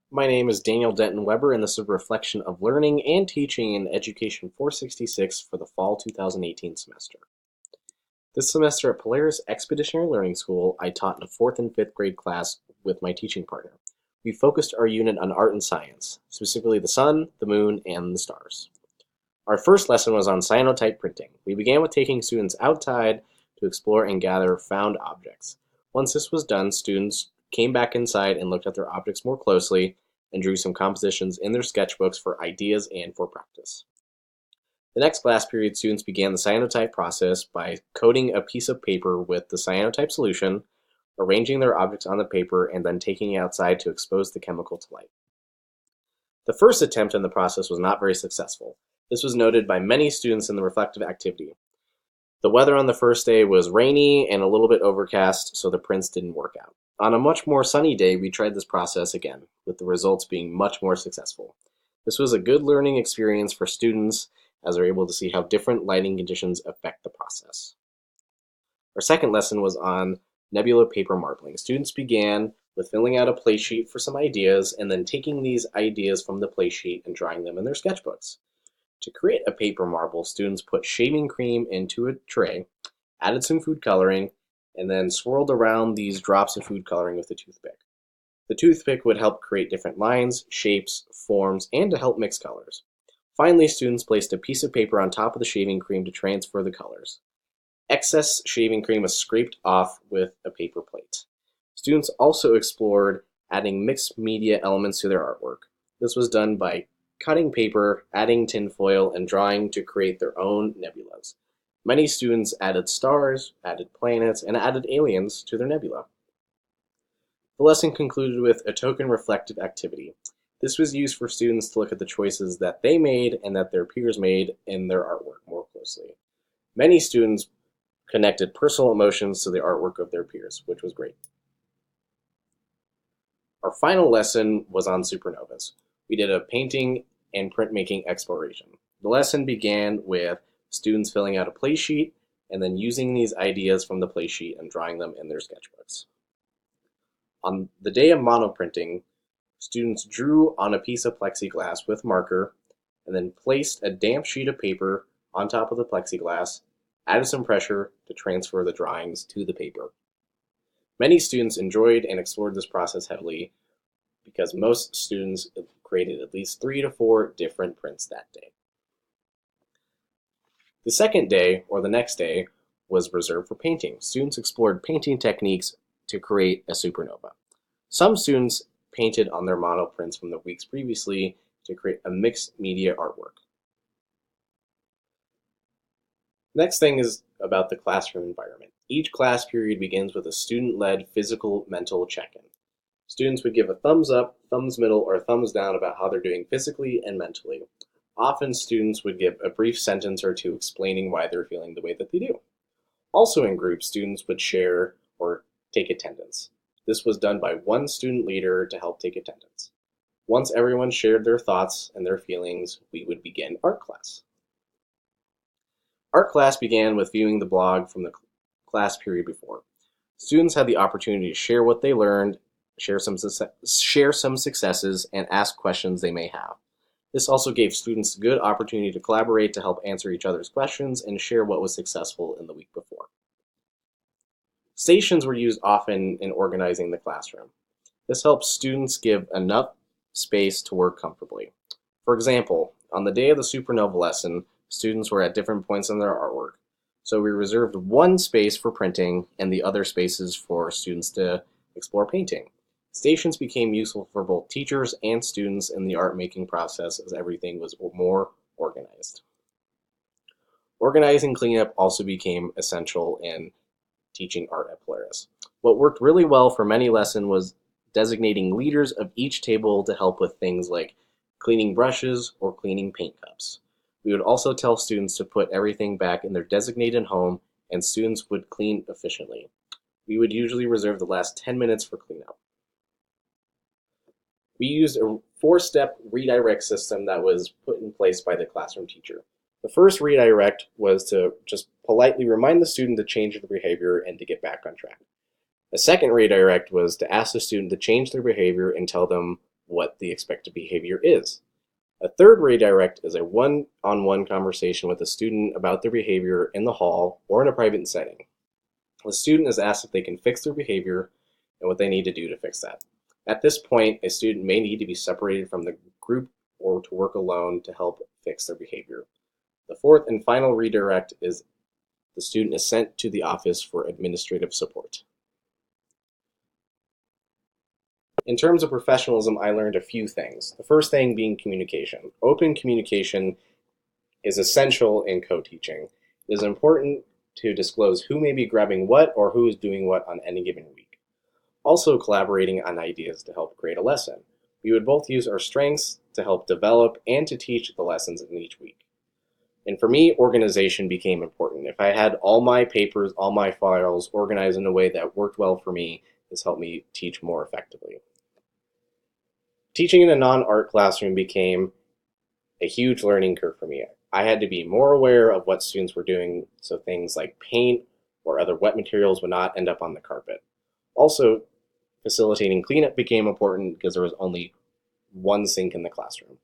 My name is Daniel Denton Weber, and this is a reflection of learning and teaching in Education 466 for the fall 2018 semester. This semester at Polaris Expeditionary Learning School, I taught in a 4th and 5th grade class with my teaching partner. We focused our unit on art and science, specifically the sun, the moon, and the stars. Our first lesson was on cyanotype printing. We began with taking students outside to explore and gather found objects. Once this was done, students came back inside and looked at their objects more closely and drew some compositions in their sketchbooks for ideas and for practice. The next class period, students began the cyanotype process by coating a piece of paper with the cyanotype solution, arranging their objects on the paper, and then taking it outside to expose the chemical to light. The first attempt in the process was not very successful. This was noted by many students in the reflective activity. The weather on the first day was rainy and a little bit overcast, so the prints didn't work out. On a much more sunny day, we tried this process again, with the results being much more successful. This was a good learning experience for students as they're able to see how different lighting conditions affect the process. Our second lesson was on nebula paper marbling. Students began with filling out a play sheet for some ideas and then taking these ideas from the play sheet and drawing them in their sketchbooks. To create a paper marble, students put shaving cream into a tray, added some food coloring, and then swirled around these drops of food coloring with a toothpick. The toothpick would help create different lines, shapes, forms, and to help mix colors. Finally, students placed a piece of paper on top of the shaving cream to transfer the colors. Excess shaving cream was scraped off with a paper plate. Students also explored adding mixed media elements to their artwork. This was done by cutting paper, adding tinfoil, and drawing to create their own nebulas. Many students added stars, added planets, and added aliens to their nebula. The lesson concluded with a token reflective activity. This was used for students to look at the choices that they made and that their peers made in their artwork more closely. Many students connected personal emotions to the artwork of their peers, which was great. Our final lesson was on supernovas. We did a painting and printmaking exploration. The lesson began with students filling out a play sheet and then using these ideas from the play sheet and drawing them in their sketchbooks. On the day of monoprinting, students drew on a piece of plexiglass with marker and then placed a damp sheet of paper on top of the plexiglass, added some pressure to transfer the drawings to the paper. Many students enjoyed and explored this process heavily because most students created at least 3 to 4 different prints that day. The second day, or the next day, was reserved for painting. Students explored painting techniques to create a supernova. Some students painted on their monoprints from the weeks previously to create a mixed media artwork. Next thing is about the classroom environment. Each class period begins with a student-led physical mental check-in. Students would give a thumbs up, thumbs middle, or thumbs down about how they're doing physically and mentally. Often students would give a brief sentence or two explaining why they're feeling the way that they do. Also in groups, students would share or take attendance. This was done by one student leader to help take attendance. Once everyone shared their thoughts and their feelings, we would begin art class. Art class began with viewing the blog from the class period before. Students had the opportunity to share what they learned, share some successes, and ask questions they may have. This also gave students a good opportunity to collaborate to help answer each other's questions and share what was successful in the week before. Stations were used often in organizing the classroom. This helps students give enough space to work comfortably. For example, on the day of the supernova lesson, students were at different points in their artwork, so we reserved one space for printing and the other spaces for students to explore painting. Stations became useful for both teachers and students in the art-making process as everything was more organized. Organizing cleanup also became essential in teaching art at Polaris. What worked really well for many lessons was designating leaders of each table to help with things like cleaning brushes or cleaning paint cups. We would also tell students to put everything back in their designated home, and students would clean efficiently. We would usually reserve the last 10 minutes for cleanup. We used a 4-step redirect system that was put in place by the classroom teacher. The first redirect was to just politely remind the student to change their behavior and to get back on track. The second redirect was to ask the student to change their behavior and tell them what the expected behavior is. A third redirect is a one-on-one conversation with a student about their behavior in the hall or in a private setting. The student is asked if they can fix their behavior and what they need to do to fix that. At this point, a student may need to be separated from the group or to work alone to help fix their behavior. The fourth and final redirect is the student is sent to the office for administrative support. In terms of professionalism, I learned a few things. The first thing being communication. Open communication is essential in co-teaching. It is important to disclose who may be grabbing what or who is doing what on any given week. Also collaborating on ideas to help create a lesson. We would both use our strengths to help develop and to teach the lessons in each week. And for me, organization became important. If I had all my papers, all my files organized in a way that worked well for me, this helped me teach more effectively. Teaching in a non-art classroom became a huge learning curve for me. I had to be more aware of what students were doing so things like paint or other wet materials would not end up on the carpet. Also, facilitating cleanup became important because there was only one sink in the classroom.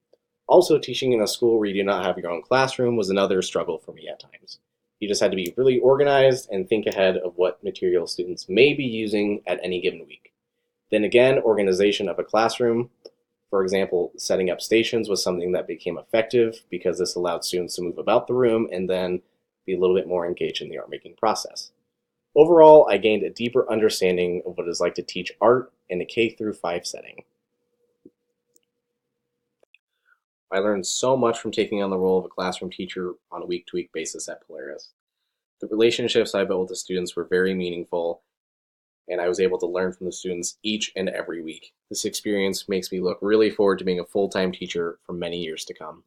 Also, teaching in a school where you do not have your own classroom was another struggle for me at times. You just had to be really organized and think ahead of what material students may be using at any given week. Then again, organization of a classroom, for example, setting up stations was something that became effective because this allowed students to move about the room and then be a little bit more engaged in the art making process. Overall, I gained a deeper understanding of what it is like to teach art in a K-5 setting. I learned so much from taking on the role of a classroom teacher on a week-to-week basis at Polaris. The relationships I built with the students were very meaningful, and I was able to learn from the students each and every week. This experience makes me look really forward to being a full-time teacher for many years to come.